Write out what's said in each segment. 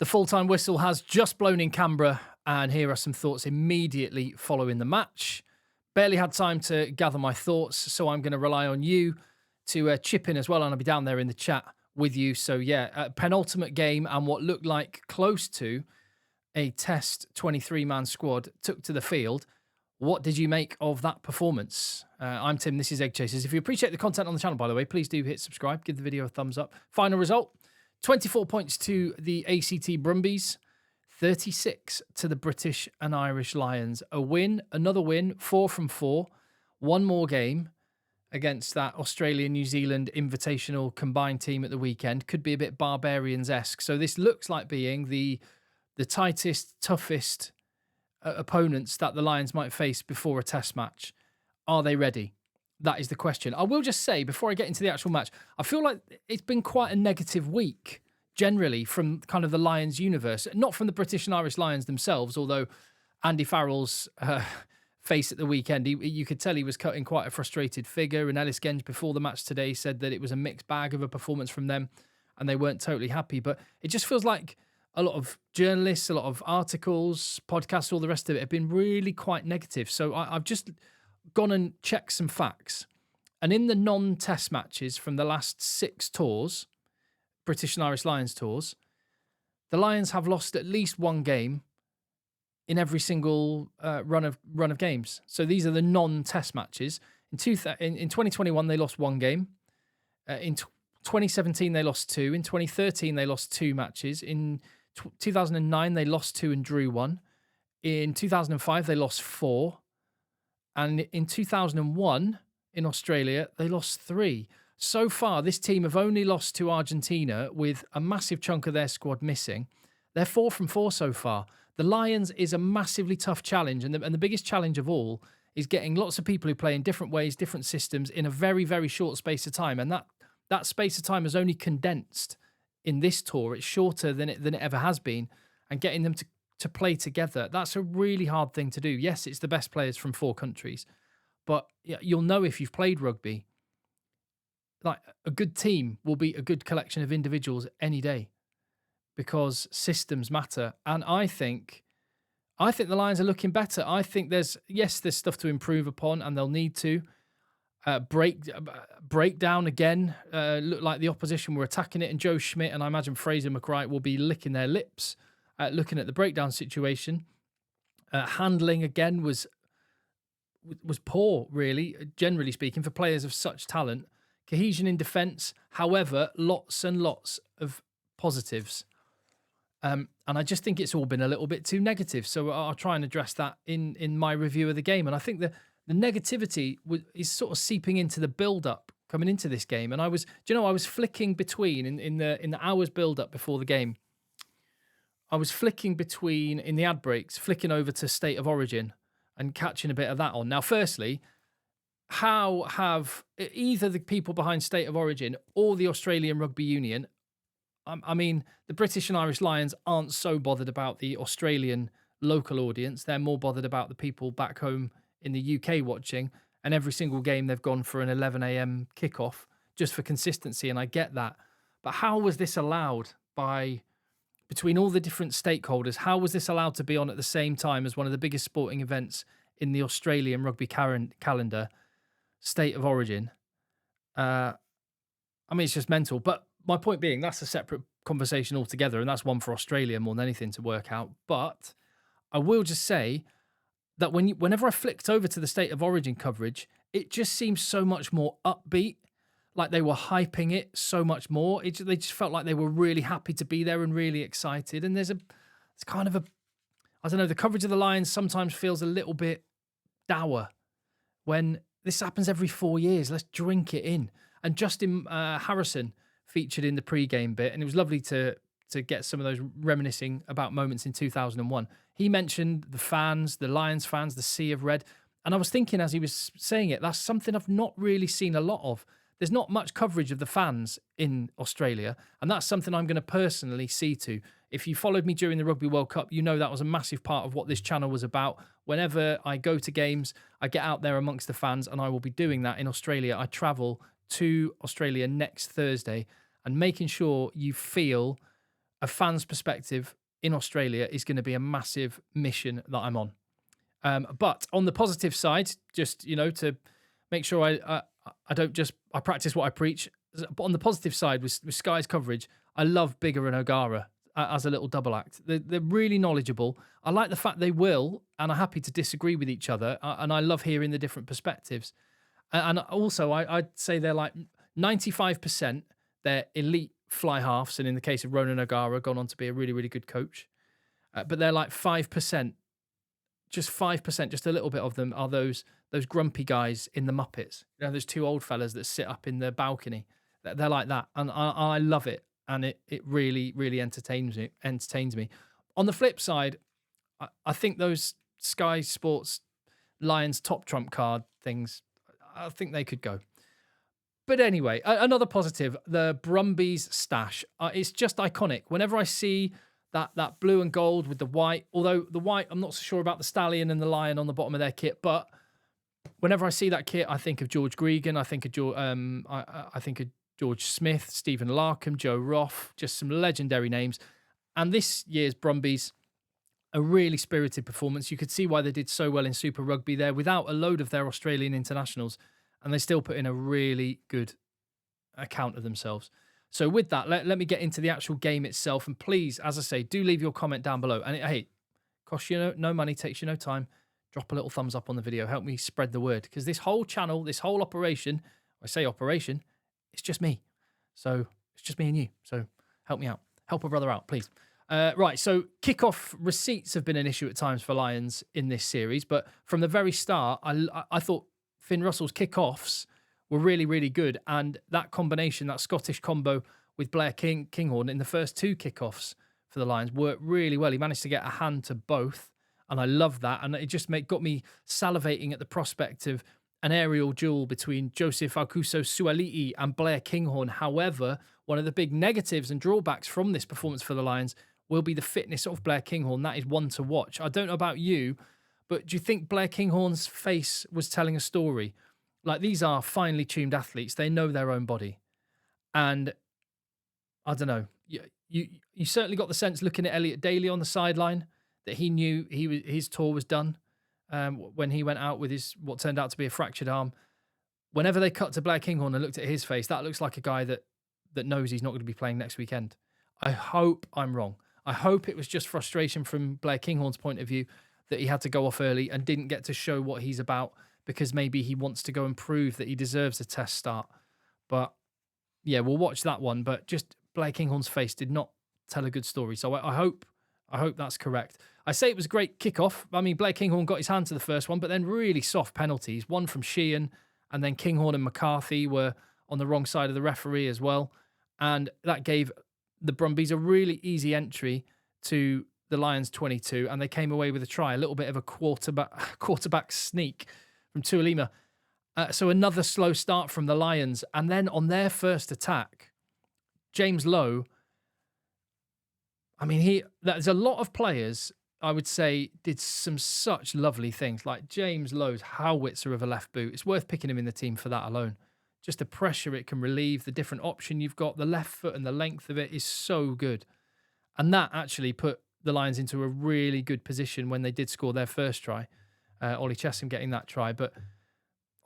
The full-time whistle has just blown in Canberra, and here are some thoughts immediately following the match. Barely had time to gather my thoughts, so I'm going to rely on you to chip in as well, and I'll be down there in the chat with you. So yeah, penultimate game and what looked like close to a test 23-man squad took to the field. What did you make of that performance? I'm Tim, this is Egg Chasers. If you appreciate the content on the channel, by the way, please do hit subscribe, give the video a thumbs up. Final result, 24 points to the ACT Brumbies, 36 to the British and Irish Lions. A win, another win, 4 from 4. One more game against that Australia-New Zealand invitational combined team at the weekend. Could be a bit Barbarians-esque. So this looks like being the tightest, toughest opponents that the Lions might face before a test match. Are they ready? That is the question. I will just say, before I get into the actual match, I feel like it's been quite a negative week, generally, from kind of the Lions universe. Not from the British and Irish Lions themselves, although Andy Farrell's face at the weekend, you could tell he was cutting quite a frustrated figure, and Ellis Genge before the match today said that it was a mixed bag of a performance from them, and they weren't totally happy. But it just feels like a lot of journalists, a lot of articles, podcasts, all the rest of it have been really quite negative. So I've just gone and checked some facts. And in the non-test matches from the last 6 tours, British and Irish Lions tours, the Lions have lost at least one game in every single run of games. So these are the non-test matches. In 2021, they lost one game. In 2017, they lost 2. In 2013, they lost 2 matches. In 2009, they lost 2 and drew 1. In 2005, they lost 4. And in 2001, in Australia, they lost 3. So far, this team have only lost to Argentina with a massive chunk of their squad missing. They're 4 from 4 so far. The Lions is a massively tough challenge. And the biggest challenge of all is getting lots of people who play in different ways, different systems in a very, very short space of time. And that space of time is only condensed in this tour. It's shorter than it ever has been. And getting them to play together, that's a really hard thing to do. Yes, it's the best players from 4 countries, but you'll know if you've played rugby, like a good team will be a good collection of individuals any day, because systems matter. And I think the Lions are looking better. I think there's stuff to improve upon, and they'll need to break down again. Look like the opposition were attacking it, and Joe Schmidt and I imagine Fraser McWright will be licking their lips looking at the breakdown situation. Handling again was poor, really, generally speaking, for players of such talent. Cohesion in defence, however, lots and lots of positives. And I just think it's all been a little bit too negative. So I'll try and address that in my review of the game. And I think the negativity is sort of seeping into the build-up coming into this game. And I was flicking between in the hours build-up before the game. I was flicking between, in the ad breaks, flicking over to State of Origin and catching a bit of that on. Now, firstly, how have either the people behind State of Origin or the Australian Rugby Union, I mean, the British and Irish Lions aren't so bothered about the Australian local audience. They're more bothered about the people back home in the UK watching, and every single game they've gone for an 11 a.m. kickoff just for consistency, and I get that. But how was this allowed between all the different stakeholders? How was this allowed to be on at the same time as one of the biggest sporting events in the Australian rugby calendar, State of Origin? I mean, it's just mental. But my point being, that's a separate conversation altogether, and that's one for Australia more than anything to work out. But I will just say that whenever I flicked over to the State of Origin coverage, it just seems so much more upbeat. Like they were hyping it so much more. They just felt like they were really happy to be there and really excited. And it's kind of I don't know, the coverage of the Lions sometimes feels a little bit dour when this happens every 4 years. Let's drink it in. And Justin Harrison featured in the pre-game bit, and it was lovely to get some of those reminiscing about moments in 2001. He mentioned the fans, the Lions fans, the sea of red. And I was thinking as he was saying it, that's something I've not really seen a lot of. There's not much coverage of the fans in Australia, and that's something I'm going to personally see to. If you followed me during the Rugby World Cup, you know that was a massive part of what this channel was about. Whenever I go to games, I get out there amongst the fans, and I will be doing that in Australia. I travel to Australia next Thursday, and making sure you feel a fan's perspective in Australia is going to be a massive mission that I'm on. But on the positive side, just, to make sure I don't just, I practice what I preach. But on the positive side, with Sky's coverage, I love Biggar and O'Gara as a little double act. They're really knowledgeable. I like the fact they will and are happy to disagree with each other. And I love hearing the different perspectives. And also, I'd say they're like 95%, they're elite fly halves. And in the case of Ronan O'Gara, gone on to be a really, really good coach. But they're like 5%, just 5%, just a little bit of them are those grumpy guys in the Muppets. Those two old fellas that sit up in the balcony. They're like that. And I love it. And it really, really entertains me. On the flip side, I think those Sky Sports Lions top trump card things, I think they could go. But anyway, another positive, the Brumbies stash. It's just iconic. Whenever I see that blue and gold with the white, although the white, I'm not so sure about the stallion and the lion on the bottom of their kit, but whenever I see that kit, I think of George Gregan, I think of George Smith, Stephen Larkham, Joe Roth, just some legendary names. And this year's Brumbies, a really spirited performance. You could see why they did so well in Super Rugby there without a load of their Australian internationals. And they still put in a really good account of themselves. So with that, let me get into the actual game itself. And please, as I say, do leave your comment down below. And hey, costs you no money, takes you no time. Drop a little thumbs up on the video. Help me spread the word. Because this whole channel, this whole operation, I say operation, it's just me. So it's just me and you. So help me out. Help a brother out, please. Right, so kickoff receipts have been an issue at times for Lions in this series. But from the very start, I thought Finn Russell's kickoffs were really, really good. And that combination, that Scottish combo with Blair Kinghorn in the first two kickoffs for the Lions worked really well. He managed to get a hand to both. And I love that. And it just got me salivating at the prospect of an aerial duel between Joseph Aukuso-Suali'i and Blair Kinghorn. However, one of the big negatives and drawbacks from this performance for the Lions will be the fitness of Blair Kinghorn. That is one to watch. I don't know about you, but do you think Blair Kinghorn's face was telling a story? Like, these are finely tuned athletes. They know their own body. And I don't know. You certainly got the sense looking at Elliot Daly on the sideline that he knew his tour was done when he went out with what turned out to be a fractured arm. Whenever they cut to Blair Kinghorn and looked at his face, that looks like a guy that knows he's not going to be playing next weekend. I hope I'm wrong. I hope it was just frustration from Blair Kinghorn's point of view that he had to go off early and didn't get to show what he's about because maybe he wants to go and prove that he deserves a test start. But yeah, we'll watch that one. But just Blair Kinghorn's face did not tell a good story. So I hope that's correct. I say it was a great kickoff. I mean, Blair Kinghorn got his hand to the first one, but then really soft penalties. One from Sheehan, and then Kinghorn and McCarthy were on the wrong side of the referee as well. And that gave the Brumbies a really easy entry to the Lions 22, and they came away with a try, a little bit of a quarterback sneak from Tuolima. So another slow start from the Lions. And then on their first attack, James Lowe, I mean, there's a lot of players, I would say, did some such lovely things. Like James Lowe's howitzer of a left boot. It's worth picking him in the team for that alone. Just the pressure it can relieve, the different option you've got, the left foot and the length of it is so good. And that actually put the Lions into a really good position when they did score their first try. Ollie Chesham getting that try. But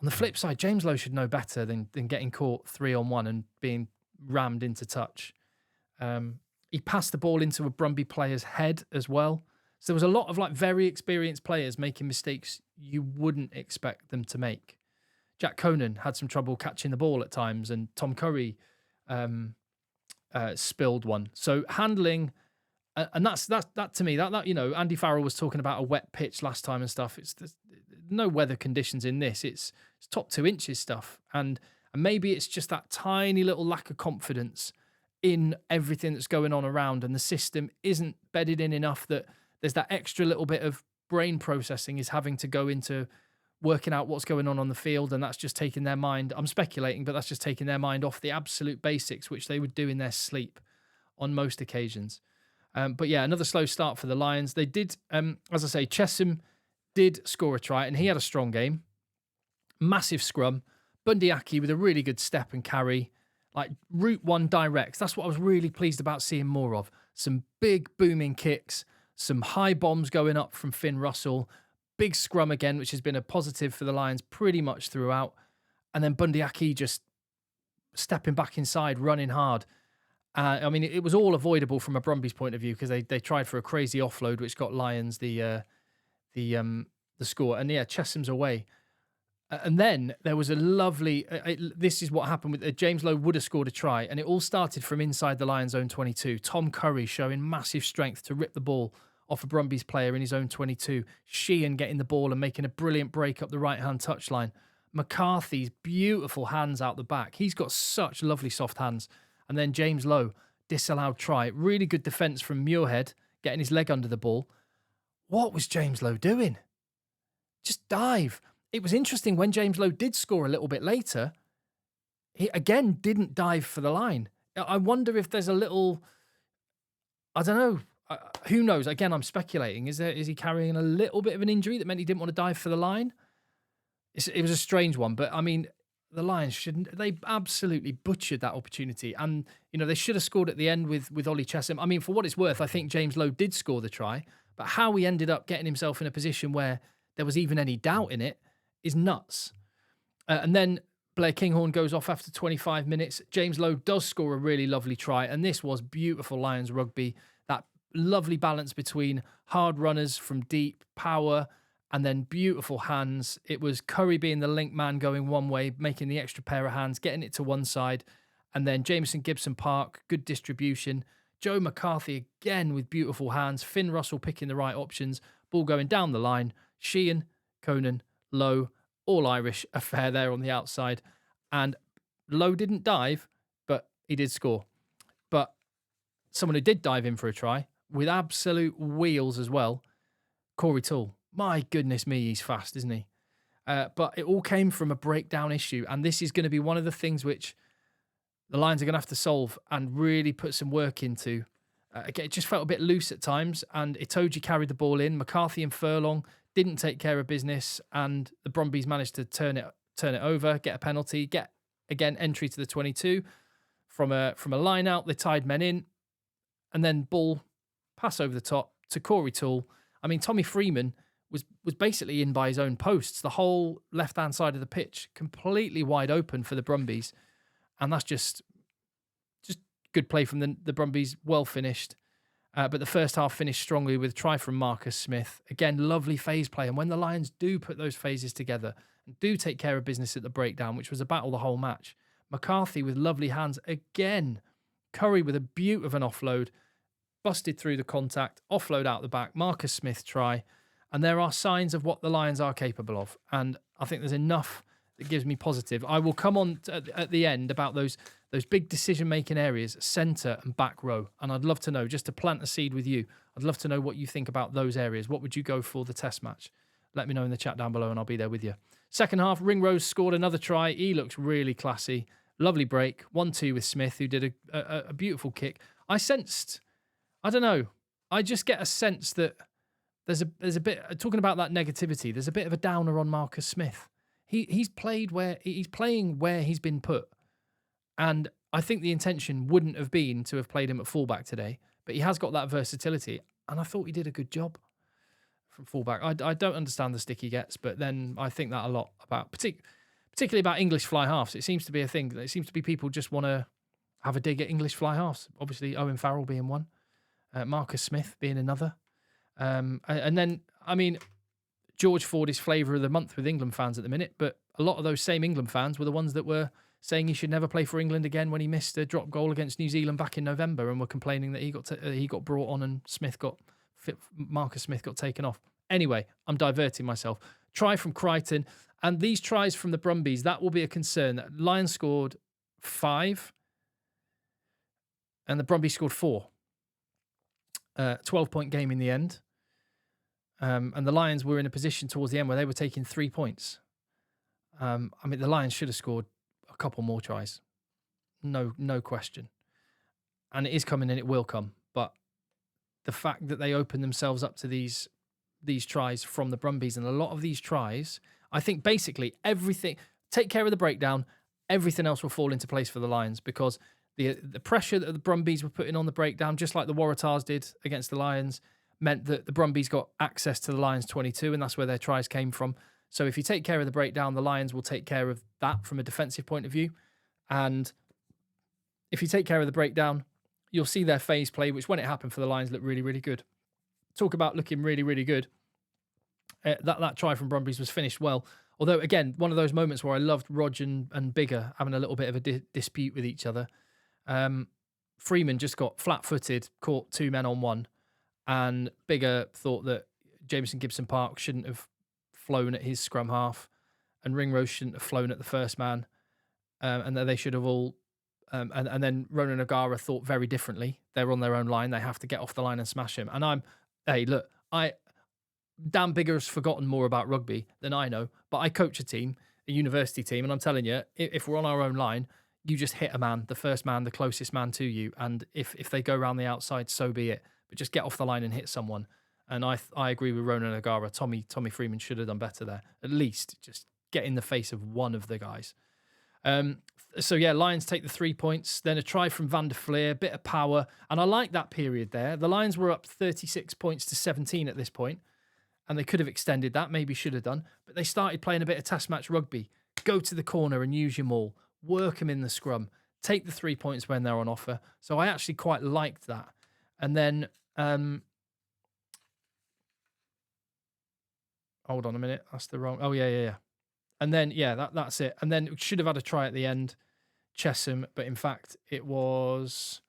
on the flip side, James Lowe should know better than getting caught 3-on-1 and being rammed into touch. He passed the ball into a Brumby player's head as well. So there was a lot of very experienced players making mistakes you wouldn't expect them to make. Jack Conan had some trouble catching the ball at times, and Tom Curry spilled one. So handling, and that to me, that Andy Farrell was talking about a wet pitch last time and stuff. There's no weather conditions in this. It's top 2 inches stuff, and maybe it's just that tiny little lack of confidence in everything that's going on around, and the system isn't bedded in enough that there's that extra little bit of brain processing is having to go into working out what's going on the field, and that's just taking their mind, I'm speculating, but that's just taking their mind off the absolute basics, which they would do in their sleep on most occasions. But yeah, another slow start for the Lions. They did, as I say, Chesham did score a try, and he had a strong game. Massive scrum. Bundyaki with a really good step and carry. Like Route 1 direct. That's what I was really pleased about seeing more of. some big booming kicks, some high bombs going up from Finn Russell, big scrum again, which has been a positive for the Lions pretty much throughout. And then Bundy Aki just stepping back inside, running hard. I mean, it was all avoidable from a Brumbies point of view because they tried for a crazy offload, which got Lions the score. And yeah, Chesham's away. And then there was a lovely. This is what happened with James Lowe would have scored a try, and it all started from inside the Lions' own 22. Tom Curry showing massive strength to rip the ball off a Brumbies player in his own 22. Sheehan getting the ball and making a brilliant break up the right-hand touchline. McCarthy's beautiful hands out the back. He's got such lovely soft hands. And then James Lowe, disallowed try. Really good defence from Muirhead, getting his leg under the ball. What was James Lowe doing? Just dive. It was interesting when James Lowe did score a little bit later, he again didn't dive for the line. I wonder if there's a little, I don't know, who knows? Again, I'm speculating. Is he carrying a little bit of an injury that meant he didn't want to dive for the line? It was a strange one, but I mean, the Lions they absolutely butchered that opportunity. And, you know, they should have scored at the end with Ollie Chesham. I mean, for what it's worth, I think James Lowe did score the try, but how he ended up getting himself in a position where there was even any doubt in it is nuts. And then Blair Kinghorn goes off after 25 minutes. James Lowe does score a really lovely try, and this was beautiful Lions rugby. That lovely balance between hard runners from deep, power, and then beautiful hands. It was Curry being the link man going one way, making the extra pair of hands, getting it to one side, and then Jameson Gibson Park, good distribution. Joe McCarthy again with beautiful hands. Finn Russell picking the right options. Ball going down the line. Sheehan, Conan, Lowe, all Irish affair there on the outside. And Lowe didn't dive, but he did score. But someone who did dive in for a try, with absolute wheels as well, Corey Toole. My goodness me, he's fast, isn't he? But it all came from a breakdown issue. And this is going to be one of the things which the Lions are going to have to solve and really put some work into. Again, it just felt a bit loose at times. And Itoje carried the ball in. McCarthy and Furlong didn't take care of business, and the Brumbies managed to turn it over, get a penalty, get again entry to the 22 from a line out. They tied men in, and then ball pass over the top to Corey Toole. I mean, Tommy Freeman was basically in by his own posts. The whole left hand side of the pitch completely wide open for the Brumbies, and that's just good play from the Brumbies. Well finished. But the first half finished strongly with a try from Marcus Smith. Again, lovely phase play. And when the Lions do put those phases together and do take care of business at the breakdown, which was a battle the whole match, McCarthy with lovely hands again. Curry with a beaut of an offload, busted through the contact, offload out the back, Marcus Smith try. And there are signs of what the Lions are capable of. And I think there's enough that gives me positive. I will come on at the end about those big decision-making areas, centre and back row. And I'd love to know, just to plant a seed with you, I'd love to know what you think about those areas. What would you go for the test match? Let me know in the chat down below and I'll be there with you. Second half, Ringrose scored another try. He looks really classy. Lovely break. 1-2 with Smith, who did a beautiful kick. I sensed, I don't know, I just get a sense that there's a bit, talking about that negativity, there's a bit of a downer on Marcus Smith. He's playing where he's been put. And I think the intention wouldn't have been to have played him at fullback today, but he has got that versatility. And I thought he did a good job from fullback. I don't understand the stick he gets, but then I think that a lot about, particularly about English fly halves. It seems to be a thing. It seems to be people just want to have a dig at English fly halves. Obviously, Owen Farrell being one, Marcus Smith being another. And then, I mean, George Ford is flavour of the month with England fans at the minute, but a lot of those same England fans were the ones that were saying he should never play for England again when he missed a drop goal against New Zealand back in November, and were complaining that he got brought on and Marcus Smith got taken off. Anyway, I'm diverting myself. Try from Crichton, and these tries from the Brumbies, that will be a concern. Lions scored 5, and the Brumbies scored 4. 12-point game in the end. And the Lions were in a position towards the end where they were taking 3 points. I mean, the Lions should have scored a couple more tries. No question. And it is coming and it will come. But the fact that they opened themselves up to these tries from the Brumbies, and a lot of these tries, I think basically everything, take care of the breakdown, everything else will fall into place for the Lions, because the pressure that the Brumbies were putting on the breakdown, just like the Waratahs did against the Lions, meant that the Brumbies got access to the Lions 22, and that's where their tries came from. So if you take care of the breakdown, the Lions will take care of that from a defensive point of view. And if you take care of the breakdown, you'll see their phase play, which when it happened for the Lions looked really, really good. Talk about looking really, really good. That try from Brumbies was finished well. Although, again, one of those moments where I loved Rog and Bigger having a little bit of a dispute with each other. Freeman just got flat-footed, caught 2 men on 1, and Bigger thought that Jameson Gibson-Park shouldn't have flown at his scrum half, and Ringrose shouldn't have flown at the first man, and that they should have all... and then Ronan O'Gara thought very differently. They're on their own line. They have to get off the line and smash him. And hey, look, Dan Bigger's forgotten more about rugby than I know, but I coach a team, a university team, and I'm telling you, if we're on our own line, you just hit a man, the first man, the closest man to you, and if they go around the outside, so be it. But just get off the line and hit someone. And I agree with Ronan O'Gara. Tommy Freeman should have done better there. At least just get in the face of one of the guys. So yeah, Lions take the 3 points. Then a try from Van der Fleer, bit of power, and I like that period there. The Lions were up 36 points to 17 at this point, and they could have extended that, maybe should have done, but they started playing a bit of test match rugby. Go to the corner and use your maul, work them in the scrum, take the 3 points when they're on offer. So I actually quite liked that. And then, hold on a minute, that's the wrong. Oh yeah. And then, yeah, that's it. And then should have had a try at the end, Chesham, but in fact, it was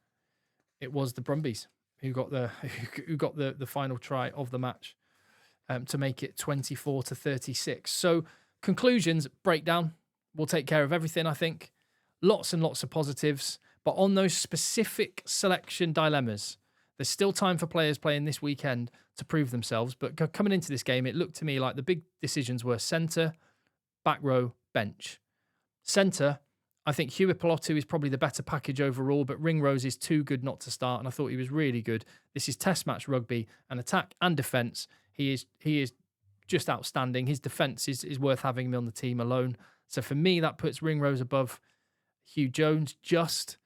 the Brumbies who got the final try of the match to make it 24-36. So conclusions, breakdown, will take care of everything, I think. Lots and lots of positives. But on those specific selection dilemmas, there's still time for players playing this weekend to prove themselves. But coming into this game, it looked to me like the big decisions were centre, back row, bench. Centre, I think Hewitt Pelotu is probably the better package overall, but Ringrose is too good not to start, and I thought he was really good. This is test match rugby, and attack and defence. He is just outstanding. His defence is worth having him on the team alone. So for me, that puts Ringrose above Hugh Jones just.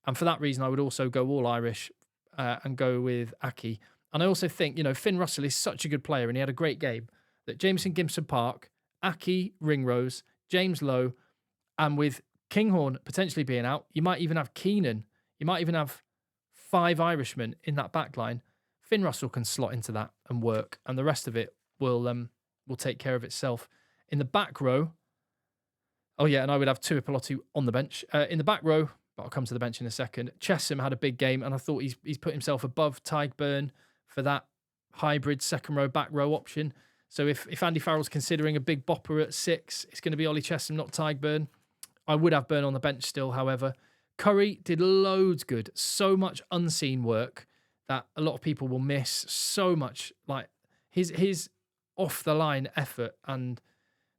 And for that reason, I would also go all Irish and go with Aki. And I also think, Finn Russell is such a good player and he had a great game, that Jameson Gibson-Park, Aki, Ringrose, James Lowe, and with Kinghorn potentially being out, you might even have Keenan. You might even have 5 Irishmen in that back line. Finn Russell can slot into that and work, and the rest of it will take care of itself. In the back row, oh yeah, and I would have Tua Pelotu on the bench. In the back row, but I'll come to the bench in a second, Chesham had a big game, and I thought he's put himself above Tadhg for that hybrid second row, back row option. So if Andy Farrell's considering a big bopper at 6, it's going to be Ollie Chesham, not Tadhg. I would have Byrne on the bench still, however. Curry did loads good. So much unseen work that a lot of people will miss. So much, like his off-the-line effort and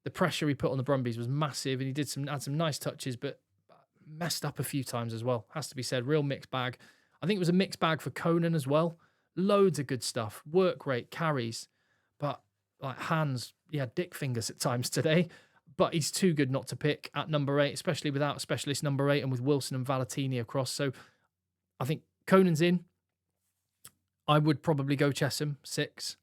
the pressure he put on the Brumbies was massive, and he had some nice touches, but messed up a few times as well. Has to be said, real mixed bag. I think it was a mixed bag for Conan as well. Loads of good stuff. Work rate, carries, but like hands, dick fingers at times today. But he's too good not to pick at number 8, especially without a specialist number 8 and with Wilson and Valentini across. So I think Conan's in. I would probably go Chesham, 6.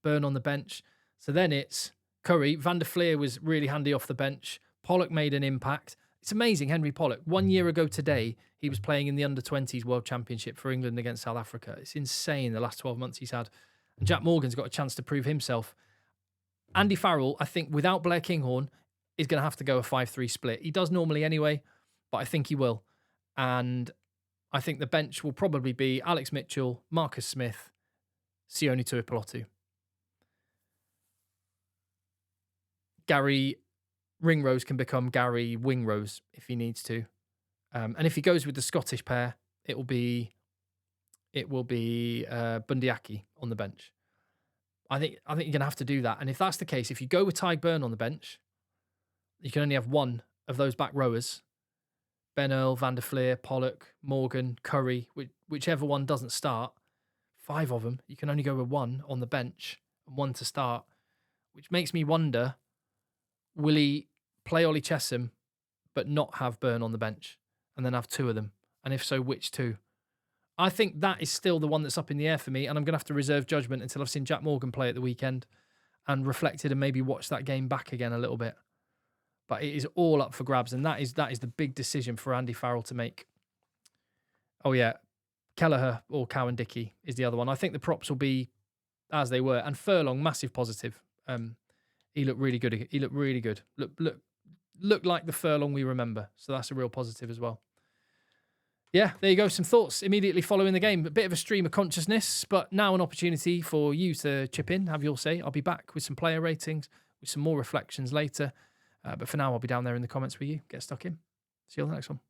Byrne on the bench. So then it's Curry. Van der Fleer was really handy off the bench. Pollock made an impact. It's amazing, Henry Pollock. 1 year ago today, he was playing in the Under-20s World Championship for England against South Africa. It's insane the last 12 months he's had. And Jack Morgan's got a chance to prove himself. Andy Farrell, I think, without Blair Kinghorn, is going to have to go a 5-3 split. He does normally anyway, but I think he will. And I think the bench will probably be Alex Mitchell, Marcus Smith, Sione Tuipulotu. Gary Ringrose can become Gary Wingrose if he needs to. And if he goes with the Scottish pair, it will be Bundyaki on the bench. I think you're going to have to do that. And if that's the case, if you go with Tadhg Byrne on the bench, you can only have one of those back rowers. Ben Earl, Van der Fleer, Pollock, Morgan, Curry, whichever one doesn't start, 5 of them, you can only go with 1 on the bench and 1 to start, which makes me wonder, will he play Ollie Chesham but not have Byrne on the bench and then have 2 of them? And if so, which two? I think that is still the one that's up in the air for me, and I'm going to have to reserve judgment until I've seen Jack Morgan play at the weekend and reflected and maybe watched that game back again a little bit. But it is all up for grabs, and that is the big decision for Andy Farrell to make. Oh, yeah. Kelleher or Cowan-Dickie is the other one. I think the props will be as they were. And Furlong, massive positive. He looked really good. He looked really good. Looked like the Furlong we remember. So that's a real positive as well. Yeah, there you go. Some thoughts immediately following the game. A bit of a stream of consciousness, but now an opportunity for you to chip in, have your say. I'll be back with some player ratings, with some more reflections later. But for now, I'll be down there in the comments with you. Get stuck in. See you on the next one.